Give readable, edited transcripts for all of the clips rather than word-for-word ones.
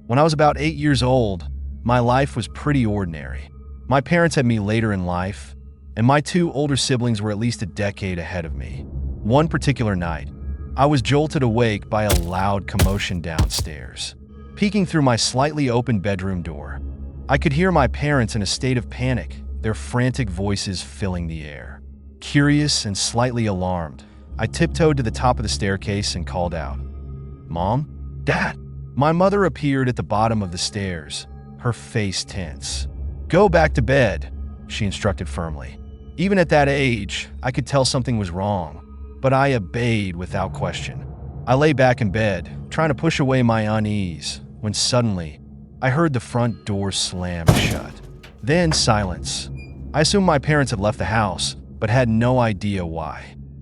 When I was about 8 years old, my life was pretty ordinary. My parents had me later in life, and my two older siblings were at least a decade ahead of me. One particular night, I was jolted awake by a loud commotion downstairs. Peeking through my slightly open bedroom door, I could hear my parents in a state of panic, their frantic voices filling the air. Curious and slightly alarmed, I tiptoed to the top of the staircase and called out, "Mom? Dad?" My mother appeared at the bottom of the stairs, her face tense. "Go back to bed," she instructed firmly. Even at that age, I could tell something was wrong, but I obeyed without question. I lay back in bed, trying to push away my unease, when suddenly, I heard the front door slam shut. Then silence. I assumed my parents had left the house, but had no idea why.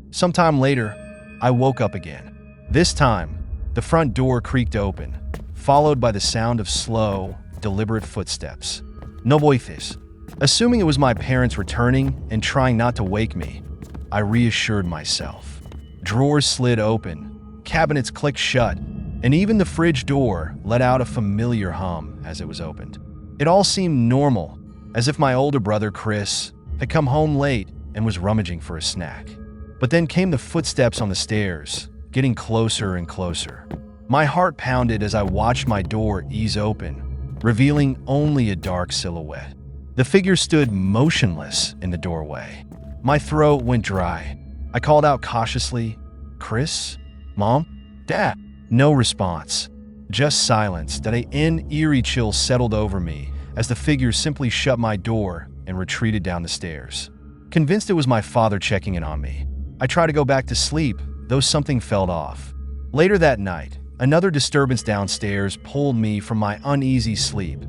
Sometime later, I woke up again. This time, the front door creaked open, followed by the sound of slow, deliberate footsteps. No voices. Assuming it was my parents returning and trying not to wake me, I reassured myself. Drawers slid open, cabinets clicked shut, and even the fridge door let out a familiar hum as it was opened. It all seemed normal, as if my older brother, Chris, had come home late and was rummaging for a snack. But then came the footsteps on the stairs, getting closer and closer. My heart pounded as I watched my door ease open, revealing only a dark silhouette. The figure stood motionless in the doorway. My throat went dry. I called out cautiously, "Chris? Mom? Dad?" No response. Just silence that an eerie chill settled over me as the figure simply shut my door and retreated down the stairs. Convinced it was my father checking in on me, I tried to go back to sleep, though something felt off. Later that night, another disturbance downstairs pulled me from my uneasy sleep.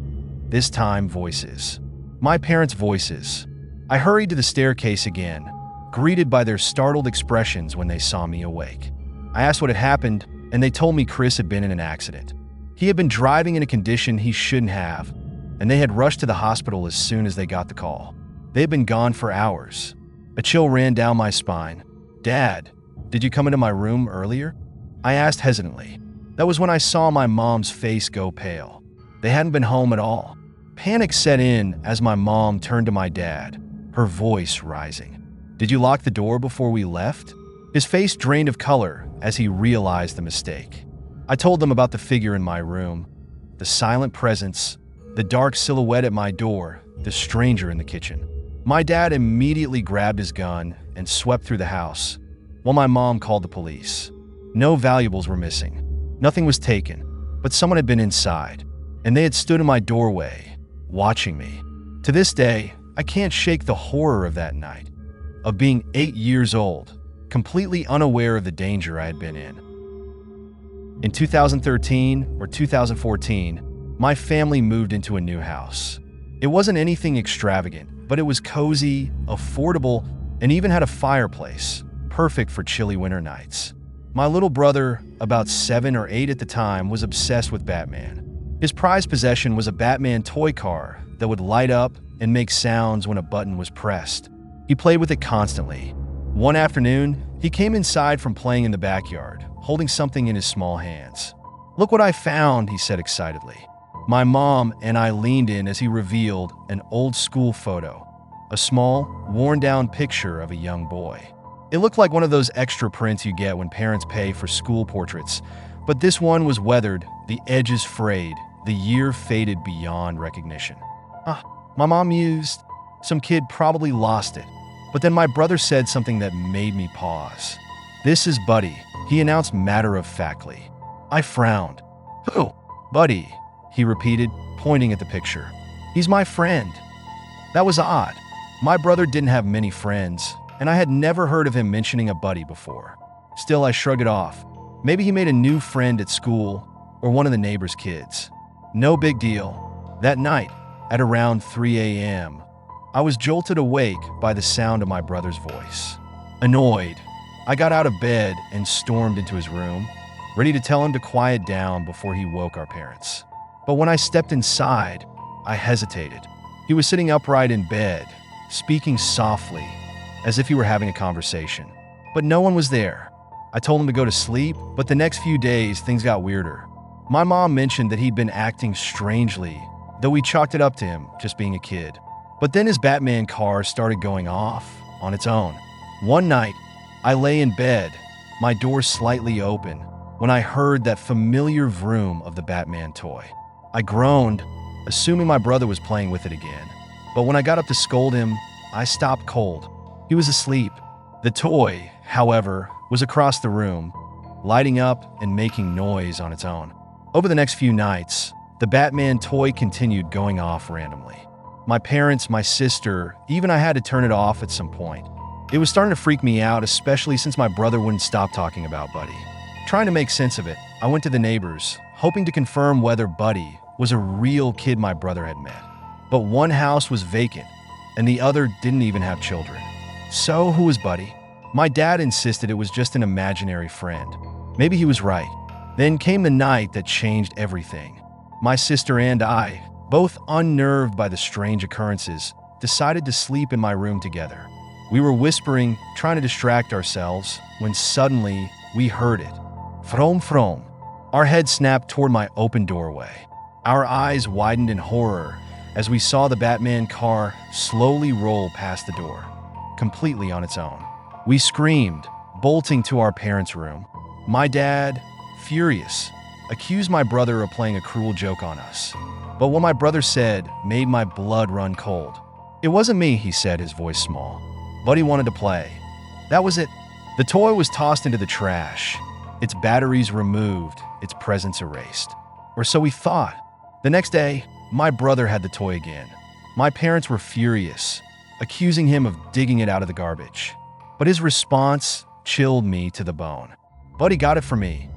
This time, voices. My parents' voices. I hurried to the staircase again, greeted by their startled expressions when they saw me awake. I asked what had happened, and they told me Chris had been in an accident. He had been driving in a condition he shouldn't have, and they had rushed to the hospital as soon as they got the call. They had been gone for hours. A chill ran down my spine. "Dad, did you come into my room earlier?" I asked hesitantly. That was when I saw my mom's face go pale. They hadn't been home at all. Panic set in as my mom turned to my dad, her voice rising. "Did you lock the door before we left?" His face drained of color as he realized the mistake. I told them about the figure in my room, the silent presence, the dark silhouette at my door, the stranger in the kitchen. My dad immediately grabbed his gun and swept through the house, while my mom called the police. No valuables were missing. Nothing was taken, but someone had been inside, and they had stood in my doorway, watching me. To this day, I can't shake the horror of that night, of being 8 years old, completely unaware of the danger I had been in. In 2013 or 2014, my family moved into a new house. It wasn't anything extravagant, but it was cozy, affordable, and even had a fireplace, perfect for chilly winter nights. My little brother, about 7 or 8 at the time, was obsessed with Batman. His prized possession was a Batman toy car that would light up and make sounds when a button was pressed. He played with it constantly. One afternoon, he came inside from playing in the backyard, holding something in his small hands. "Look what I found," he said excitedly. My mom and I leaned in as he revealed an old school photo, a small, worn-down picture of a young boy. It looked like one of those extra prints you get when parents pay for school portraits, but this one was weathered, the edges frayed, the year faded beyond recognition. My mom mused. Some kid probably lost it. But then my brother said something that made me pause. "This is Buddy," he announced matter-of-factly. I frowned. "Who?" "Buddy," he repeated, pointing at the picture. "He's my friend." That was odd. My brother didn't have many friends, and I had never heard of him mentioning a buddy before. Still, I shrugged it off. Maybe he made a new friend at school, or one of the neighbors' kids. No big deal. That night, at around 3 a.m., I was jolted awake by the sound of my brother's voice. Annoyed, I got out of bed and stormed into his room, ready to tell him to quiet down before he woke our parents. But when I stepped inside, I hesitated. He was sitting upright in bed, speaking softly, as if he were having a conversation. But no one was there. I told him to go to sleep, but the next few days, things got weirder. My mom mentioned that he'd been acting strangely, though we chalked it up to him just being a kid. But then his Batman car started going off on its own. One night, I lay in bed, my door slightly open, when I heard that familiar vroom of the Batman toy. I groaned, assuming my brother was playing with it again. But when I got up to scold him, I stopped cold. He was asleep. The toy, however, was across the room, lighting up and making noise on its own. Over the next few nights, the Batman toy continued going off randomly. My parents, my sister, even I had to turn it off at some point. It was starting to freak me out, especially since my brother wouldn't stop talking about Buddy. Trying to make sense of it, I went to the neighbors, hoping to confirm whether Buddy was a real kid my brother had met. But one house was vacant, and the other didn't even have children. So who was Buddy? My dad insisted it was just an imaginary friend. Maybe he was right. Then came the night that changed everything. My sister and I, both unnerved by the strange occurrences, decided to sleep in my room together. We were whispering, trying to distract ourselves, when suddenly we heard it. From from. Our head snapped toward my open doorway. Our eyes widened in horror as we saw the Batman car slowly roll past the door, completely on its own. We screamed, bolting to our parents' room. My dad, furious, accused my brother of playing a cruel joke on us. But what my brother said made my blood run cold. It wasn't me, he said, his voice small. Buddy wanted to play. That was it. The toy was tossed into the trash, its batteries removed, its presence erased. Or so we thought. The next day, my brother had the toy again. My parents were furious, accusing him of digging it out of the garbage. But his response chilled me to the bone. Buddy got it for me.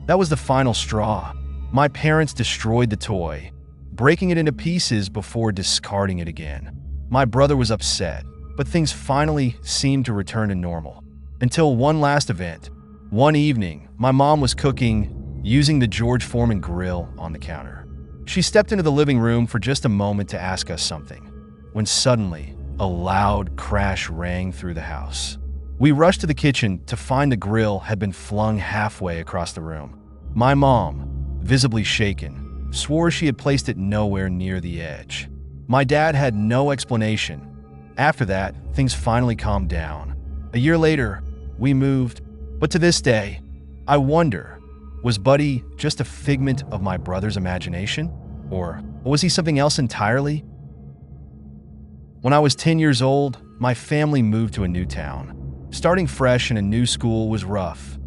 That was the final straw. My parents destroyed the toy, breaking it into pieces before discarding it again. My brother was upset, but things finally seemed to return to normal. Until one last event. One evening, my mom was cooking using the George Foreman grill on the counter. She stepped into the living room for just a moment to ask us something, when suddenly a loud crash rang through the house. We rushed to the kitchen to find the grill had been flung halfway across the room. My mom, visibly shaken, swore she had placed it nowhere near the edge. My dad had no explanation. After that, things finally calmed down. A year later, we moved, but to this day, I wonder, was Buddy just a figment of my brother's imagination? Or was he something else entirely? When I was 10 years old, my family moved to a new town. Starting fresh in a new school was rough.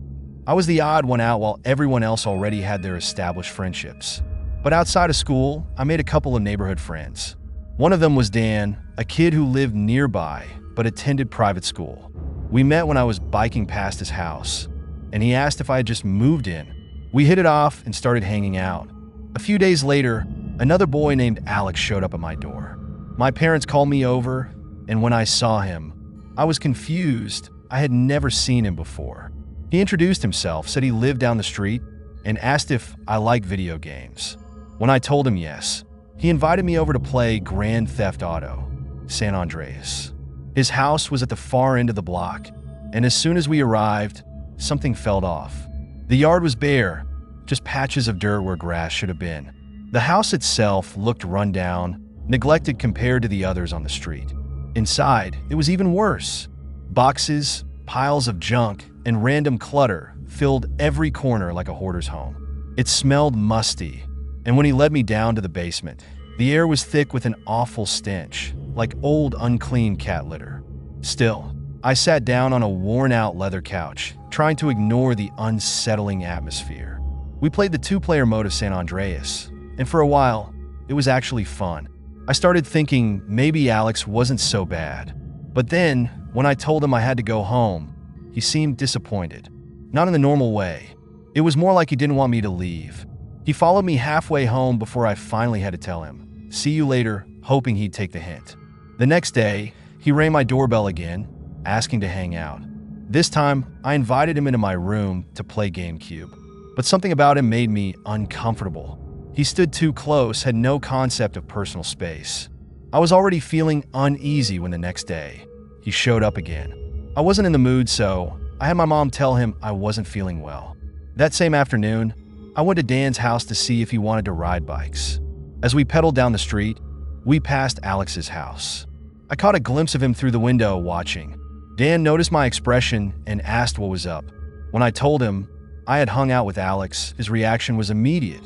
I was the odd one out while everyone else already had their established friendships. But outside of school, I made a couple of neighborhood friends. One of them was Dan, a kid who lived nearby but attended private school. We met when I was biking past his house, and he asked if I had just moved in. We hit it off and started hanging out. A few days later, another boy named Alex showed up at my door. My parents called me over, and when I saw him, I was confused. I had never seen him before. He introduced himself, said he lived down the street, and asked if I liked video games. When I told him yes, he invited me over to play Grand Theft Auto, San Andreas. His house was at the far end of the block, and as soon as we arrived, something fell off. The yard was bare, just patches of dirt where grass should have been. The house itself looked run down, neglected compared to the others on the street. Inside, it was even worse. Boxes, piles of junk, and random clutter filled every corner like a hoarder's home. It smelled musty, and when he led me down to the basement, the air was thick with an awful stench, like old unclean cat litter. Still, I sat down on a worn-out leather couch, trying to ignore the unsettling atmosphere. We played the two-player mode of San Andreas, and for a while, it was actually fun. I started thinking maybe Alex wasn't so bad. But then, when I told him I had to go home, he seemed disappointed. Not in the normal way. It was more like he didn't want me to leave. He followed me halfway home before I finally had to tell him, "See you later," hoping he'd take the hint. The next day, he rang my doorbell again, asking to hang out. This time, I invited him into my room to play GameCube. But something about him made me uncomfortable. He stood too close, had no concept of personal space. I was already feeling uneasy when the next day, he showed up again. I wasn't in the mood, so I had my mom tell him I wasn't feeling well. That same afternoon, I went to Dan's house to see if he wanted to ride bikes. As we pedaled down the street, we passed Alex's house. I caught a glimpse of him through the window watching. Dan noticed my expression and asked what was up. When I told him I had hung out with Alex, his reaction was immediate.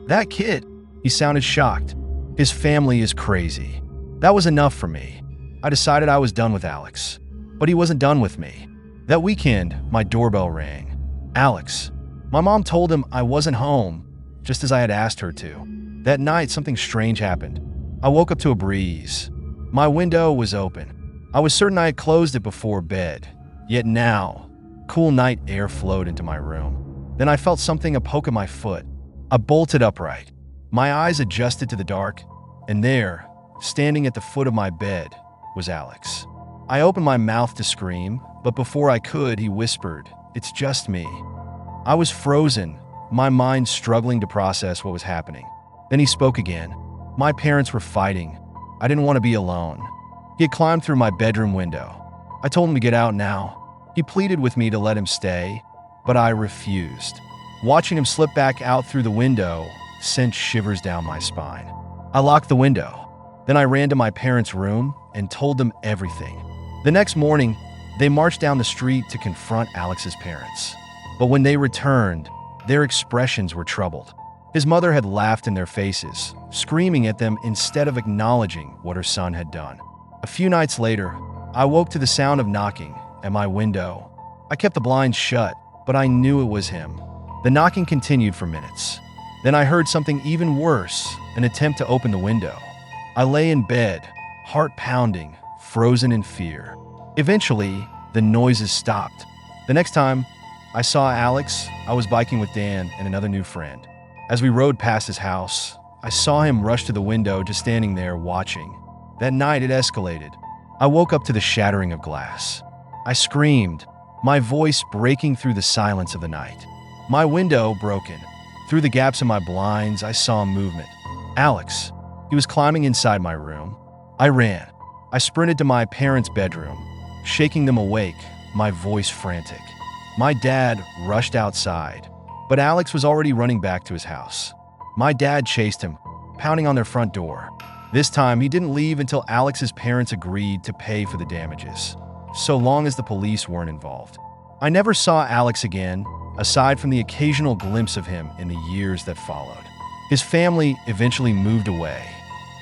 "That kid?" He sounded shocked. "His family is crazy." That was enough for me. I decided I was done with Alex. But he wasn't done with me. That weekend, my doorbell rang. Alex. My mom told him I wasn't home, just as I had asked her to. That night, something strange happened. I woke up to a breeze. My window was open. I was certain I had closed it before bed. Yet now, cool night air flowed into my room. Then I felt something poke at my foot. I bolted upright. My eyes adjusted to the dark, and there, standing at the foot of my bed, was Alex. I opened my mouth to scream, but before I could, he whispered, "It's just me." I was frozen, my mind struggling to process what was happening. Then he spoke again. My parents were fighting. I didn't want to be alone. He had climbed through my bedroom window. I told him to get out now. He pleaded with me to let him stay, but I refused. Watching him slip back out through the window sent shivers down my spine. I locked the window. Then I ran to my parents' room and told them everything. The next morning, they marched down the street to confront Alex's parents. But when they returned, their expressions were troubled. His mother had laughed in their faces, screaming at them instead of acknowledging what her son had done. A few nights later, I woke to the sound of knocking at my window. I kept the blinds shut, but I knew it was him. The knocking continued for minutes. Then I heard something even worse, an attempt to open the window. I lay in bed, heart pounding, frozen in fear. Eventually, the noises stopped. The next time I saw Alex, I was biking with Dan and another new friend. As we rode past his house, I saw him rush to the window, just standing there watching. That night it escalated. I woke up to the shattering of glass. I screamed, my voice breaking through the silence of the night. My window broken. Through the gaps in my blinds, I saw movement. Alex. He was climbing inside my room. I ran. I sprinted to my parents' bedroom, shaking them awake, my voice frantic. My dad rushed outside, but Alex was already running back to his house. My dad chased him, pounding on their front door. This time, he didn't leave until Alex's parents agreed to pay for the damages, so long as the police weren't involved. I never saw Alex again, aside from the occasional glimpse of him in the years that followed. His family eventually moved away,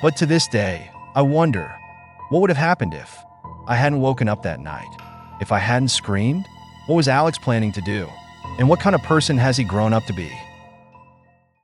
but to this day, I wonder, what would have happened if I hadn't woken up that night? If I hadn't screamed? What was Alex planning to do? And what kind of person has he grown up to be?